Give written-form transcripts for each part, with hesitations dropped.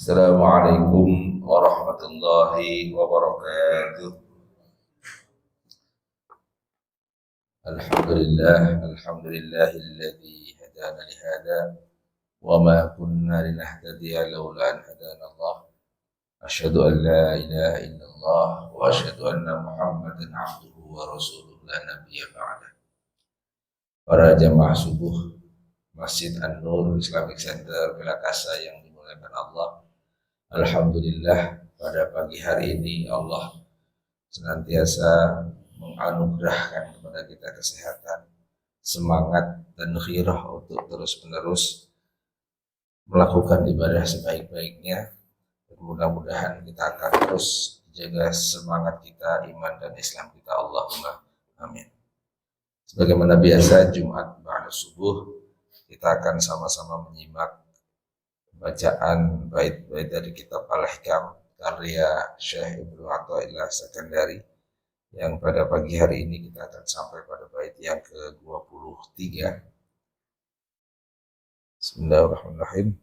Assalamualaikum warahmatullahi wabarakatuh. Alhamdulillahilladzi hadana li hada wa ma kunna linahtadiya laula an hadana Allah. Asyhadu an la ilaha illallah wa asyhadu anna Muhammadan abduhu wa rasuluh la nabiyya ba'da. Para jamaah subuh Masjid An-Nur Islamic Center Belakasa yang dimuliakan Allah. Alhamdulillah, pada pagi hari ini Allah senantiasa menganugerahkan kepada kita kesehatan, semangat dan khirah untuk terus-menerus melakukan ibadah sebaik-baiknya. Dan mudah-mudahan kita akan terus jaga semangat kita, iman dan Islam kita. Allahumma amin. Sebagaimana biasa, Jumat ba'da subuh kita akan sama-sama menyimak bacaan bait-bait dari kitab Al-Hikam karya Syekh Ibnu Athaillah Sakandari, yang pada pagi hari ini kita akan sampai pada bait yang ke-23. Bismillahirrahmanirrahim.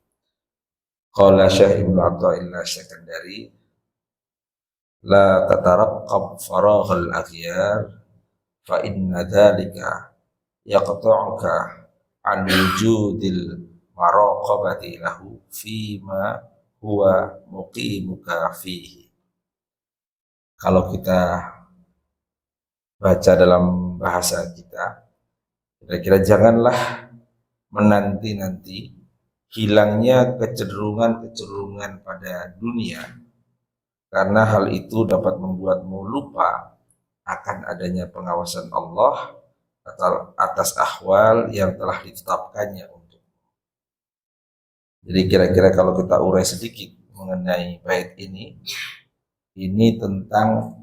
Qala Syekh Ibnu Athaillah Sakandari, la tataraqqab faraghal aghyar fa inna dhalika yaqta'uka an wujudil maraqabati lahu fima huwa muqimuka fihi. Kalau kita baca dalam bahasa kita, kira-kira janganlah menanti-nanti hilangnya kecenderungan-kecenderungan pada dunia, karena hal itu dapat membuatmu lupa akan adanya pengawasan Allah atas ahwal yang telah ditetapkannya. Jadi kira-kira kalau kita urai sedikit mengenai bait ini tentang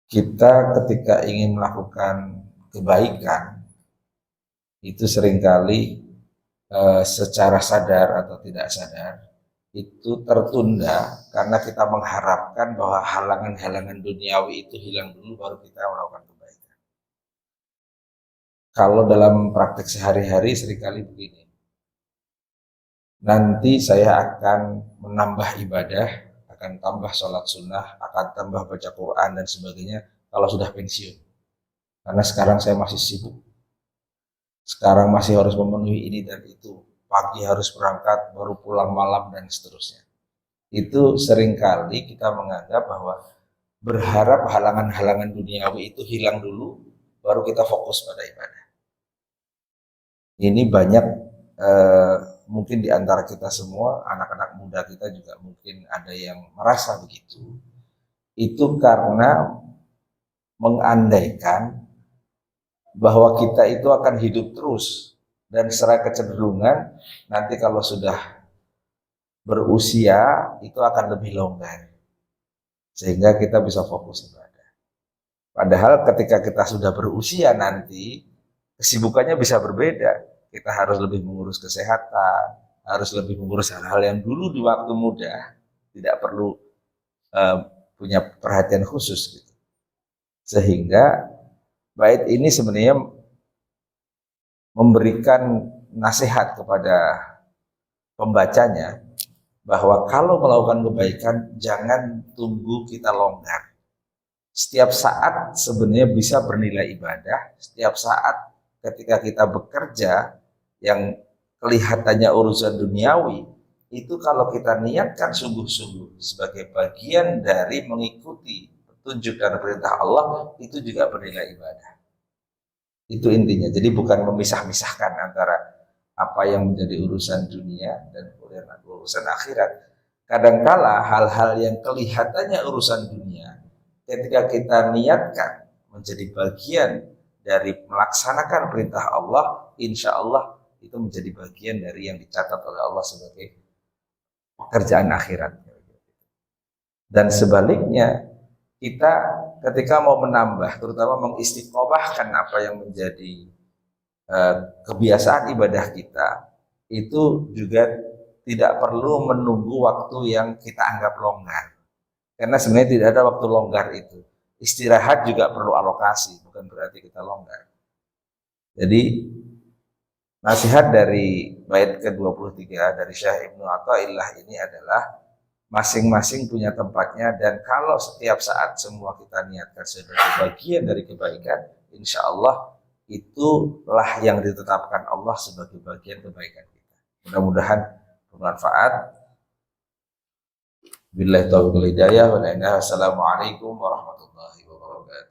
kita ketika ingin melakukan kebaikan itu seringkali secara sadar atau tidak sadar itu tertunda karena kita mengharapkan bahwa halangan-halangan duniawi itu hilang dulu baru kita melakukan kebaikan. Kalau dalam praktek sehari-hari seringkali begini, nanti saya akan menambah ibadah, akan tambah sholat sunnah, akan tambah baca Quran dan sebagainya kalau sudah pensiun. Karena sekarang saya masih sibuk. Sekarang masih harus memenuhi ini dan itu. Pagi harus berangkat, baru pulang malam dan seterusnya. Itu seringkali kita menganggap bahwa berharap halangan-halangan duniawi itu hilang dulu, baru kita fokus pada ibadah. Ini banyak mungkin di antara kita semua, anak-anak muda kita juga mungkin ada yang merasa begitu. Itu karena mengandaikan bahwa kita itu akan hidup terus, dan secara kecenderungan nanti kalau sudah berusia itu akan lebih longgar, sehingga kita bisa fokus ibadah. Padahal ketika kita sudah berusia nanti, kesibukannya bisa berbeda. Kita harus lebih mengurus kesehatan, harus lebih mengurus hal-hal yang dulu di waktu muda tidak perlu punya perhatian khusus gitu. Sehingga bait ini sebenarnya memberikan nasihat kepada pembacanya bahwa kalau melakukan kebaikan jangan tunggu kita longgar. Setiap saat sebenarnya bisa bernilai ibadah. Setiap saat ketika kita bekerja yang kelihatannya urusan duniawi, itu kalau kita niatkan sungguh-sungguh sebagai bagian dari mengikuti petunjuk dan perintah Allah, itu juga bernilai ibadah. Itu intinya. Jadi bukan memisah-misahkan antara apa yang menjadi urusan dunia dan urusan akhirat. Kadangkala hal-hal yang kelihatannya urusan dunia, ketika kita niatkan menjadi bagian dari melaksanakan perintah Allah, insya Allah itu menjadi bagian dari yang dicatat oleh Allah sebagai pekerjaan akhirat. Dan sebaliknya, kita ketika mau menambah, terutama mengistiqomahkan apa yang menjadi kebiasaan ibadah kita, itu juga tidak perlu menunggu waktu yang kita anggap longgar. Karena sebenarnya tidak ada waktu longgar itu. Istirahat juga perlu alokasi, bukan berarti kita longgar. Jadi Nasihat dari bait ke-23 dari Syekh Ibnu Athaillah ini adalah masing-masing punya tempatnya, dan kalau setiap saat semua kita niatkan sebagai bagian dari kebaikan, insya Allah itulah yang ditetapkan Allah sebagai bagian kebaikan kita. Mudah-mudahan bermanfaat. Billahi taufiq wal hidayah. Wassalamualaikum warahmatullahi wabarakatuh.